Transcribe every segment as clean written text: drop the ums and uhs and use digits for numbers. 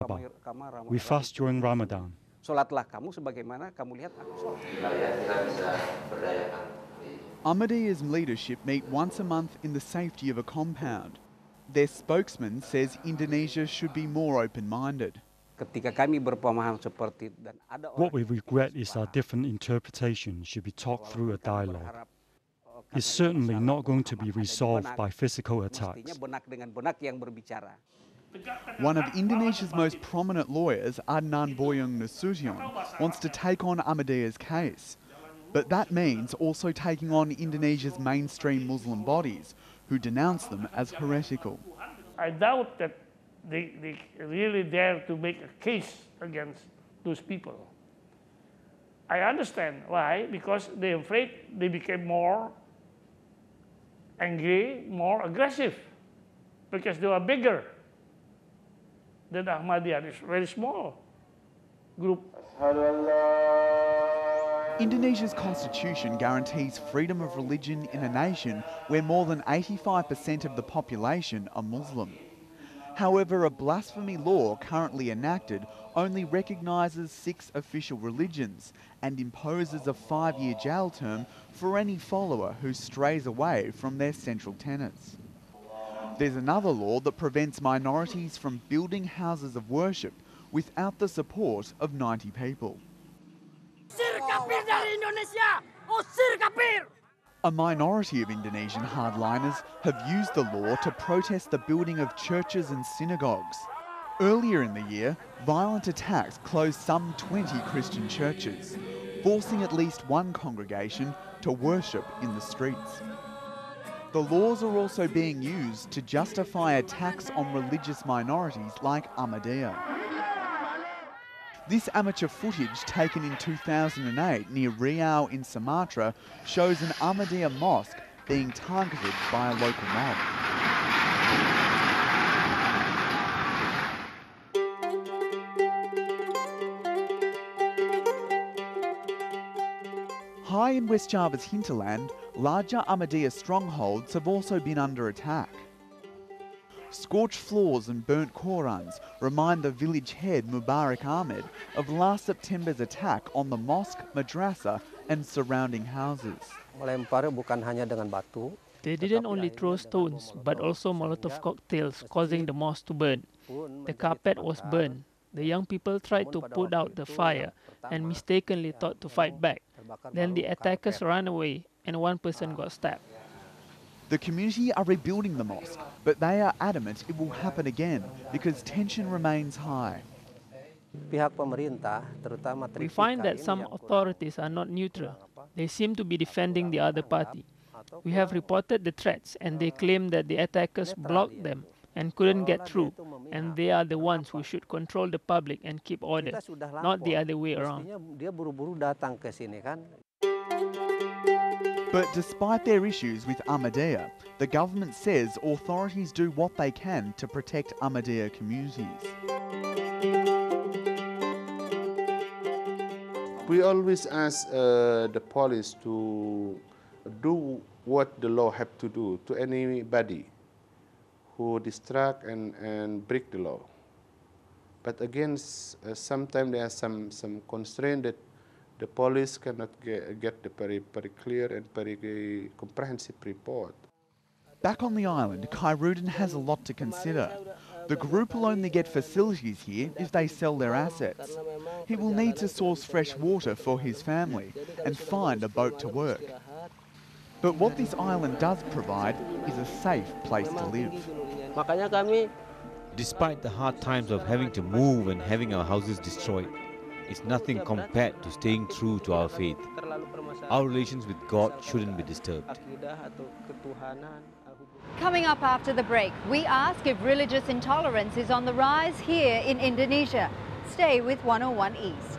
Kaaba. We fast during Ramadan. Sholatlah kamu sebagaimana kamu lihat aku sholat. Ahmadiyya's leadership meet once a month in the safety of a compound. Their spokesman says Indonesia should be more open-minded. Ketika kami berpemahaman seperti dan ada What we regret is our different interpretations should be talked through a dialogue. It's certainly not going to be resolved by physical attacks. benak dengan benak yang berbicara. One of Indonesia's most prominent lawyers, Adnan Boyong Nasution, wants to take on Ahmadiyya's case. But that means also taking on Indonesia's mainstream Muslim bodies, who denounce them as heretical. I doubt that they really dare to make a case against those people. I understand why, because they're afraid they became more angry, more aggressive, because they were bigger than Ahmadiyya. It's a very small group. Indonesia's constitution guarantees freedom of religion in a nation where more than 85% of the population are Muslim. However, a blasphemy law currently enacted only recognises 6 official religions and imposes a 5-year jail term for any follower who strays away from their central tenets. There's another law that prevents minorities from building houses of worship without the support of 90 people. A minority of Indonesian hardliners have used the law to protest the building of churches and synagogues. Earlier in the year, violent attacks closed some 20 Christian churches, forcing at least one congregation to worship in the streets. The laws are also being used to justify attacks on religious minorities like Ahmadiyya. This amateur footage taken in 2008 near Riau in Sumatra shows an Ahmadiyya mosque being targeted by a local mob. High in West Java's hinterland, larger Ahmadiyya strongholds have also been under attack. Scorched floors and burnt Korans remind the village head Mubarak Ahmed of last September's attack on the mosque, madrasa and surrounding houses. They didn't only throw stones, but also Molotov cocktails, causing the mosque to burn. The carpet was burned. The young people tried to put out the fire and mistakenly thought to fight back. Then the attackers ran away and one person got stabbed. The community are rebuilding the mosque, but they are adamant it will happen again because tension remains high. We find that some authorities are not neutral. They seem to be defending the other party. We have reported the threats and they claim that the attackers blocked them and couldn't get through, and they are the ones who should control the public and keep order, not the other way around. But despite their issues with Ahmadiyya, the government says authorities do what they can to protect Ahmadiyya communities. We always ask the police to do what the law have to do to anybody who distract and break the law. But again, sometimes there are some constraint that the police cannot get the very clear and very comprehensive report. Back on the island, Khairuddin has a lot to consider. The group will only get facilities here if they sell their assets. He will need to source fresh water for his family and find a boat to work. But what this island does provide is a safe place to live. Despite the hard times of having to move and having our houses destroyed, it's nothing compared to staying true to our faith. Our relations with God shouldn't be disturbed. Coming up after the break, we ask if religious intolerance is on the rise here in Indonesia. Stay with 101 East.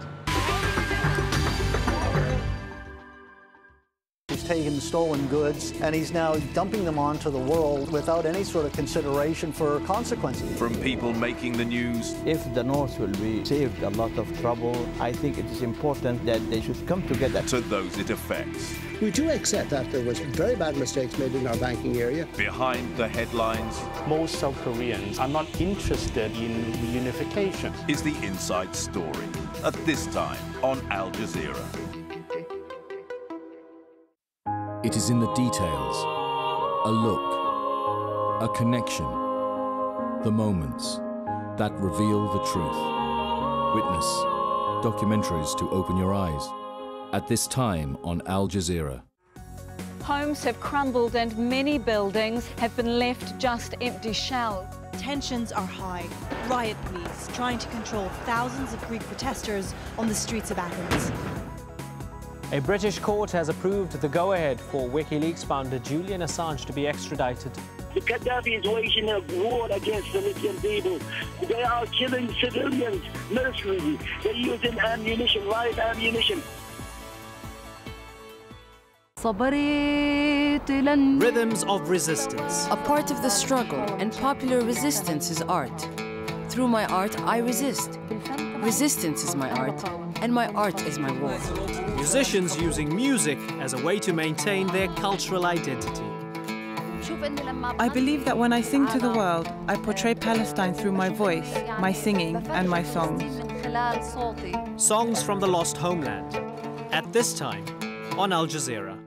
taken stolen goods, and he's now dumping them onto the world without any sort of consideration for consequences. From people making the news. If the North will be saved a lot of trouble, I think it is important that they should come together. To those it affects. We do accept that there was very bad mistakes made in our banking area. Behind the headlines. Most South Koreans are not interested in reunification. Is the inside story. At this time on Al Jazeera. It is in the details. A look. A connection. The moments that reveal the truth. Witness. Documentaries to open your eyes. At this time on Al Jazeera. Homes have crumbled and many buildings have been left just empty shells. Tensions are high. Riot police trying to control thousands of Greek protesters on the streets of Athens. A British court has approved the go-ahead for WikiLeaks founder Julian Assange to be extradited. The Gaddafi is waging a war against the Libyan people. They are killing civilians mercilessly. They're using ammunition, live ammunition. Rhythms of resistance. A part of the struggle and popular resistance is art. Through my art, I resist. Resistance is my art, and my art is my war. Musicians using music as a way to maintain their cultural identity. I believe that when I sing to the world, I portray Palestine through my voice, my singing, and my songs. Songs from the lost homeland. At this time on Al Jazeera.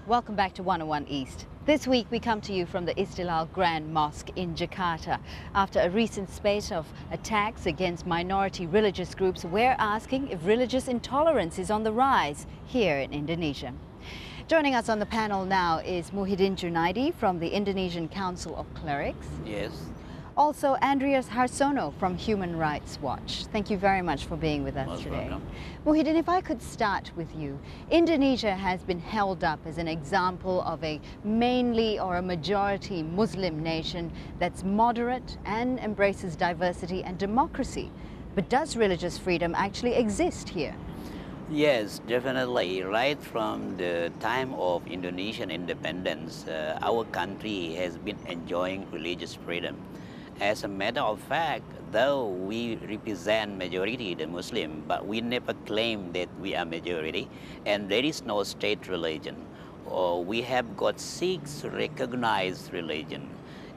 Welcome back to 101 East. This week we come to you from the Istiqlal Grand Mosque in Jakarta. After a recent spate of attacks against minority religious groups, we're asking if religious intolerance is on the rise here in Indonesia. Joining us on the panel now is Muhyiddin Junaidi from the Indonesian Council of Clerics. Yes. Also Andreas Harsono from Human Rights Watch. Thank you very much for being with us Most today. welcome. Muhyiddin, if I could start with you. Indonesia has been held up as an example of a mainly or a majority Muslim nation that's moderate and embraces diversity and democracy. But does religious freedom actually exist here? Yes, definitely. Right from the time of Indonesian independence, our country has been enjoying religious freedom. As a matter of fact, though we represent majority, the Muslim, but we never claim that we are majority, and there is no state religion. We have got 6 recognized religion.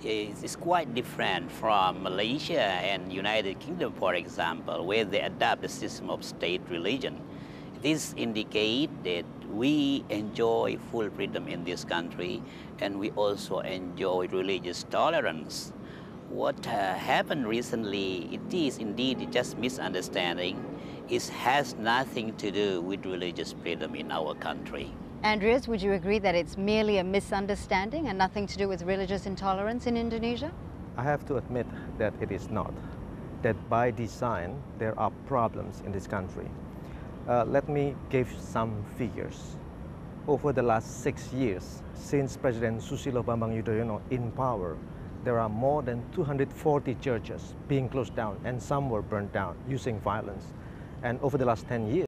It's quite different from Malaysia and United Kingdom, for example, where they adopt the system of state religion. This indicates that we enjoy full freedom in this country, and we also enjoy religious tolerance. What happened recently, it is indeed just misunderstanding. It has nothing to do with religious freedom in our country. Andreas, would you agree that it's merely a misunderstanding and nothing to do with religious intolerance in Indonesia? I have to admit that it is not. That by design, there are problems in this country. Let me give some figures. Over the last 6 years, since President Susilo Bambang Yudhoyono in power, there are more than 240 churches being closed down, and some were burned down using violence. And over the last 10 years,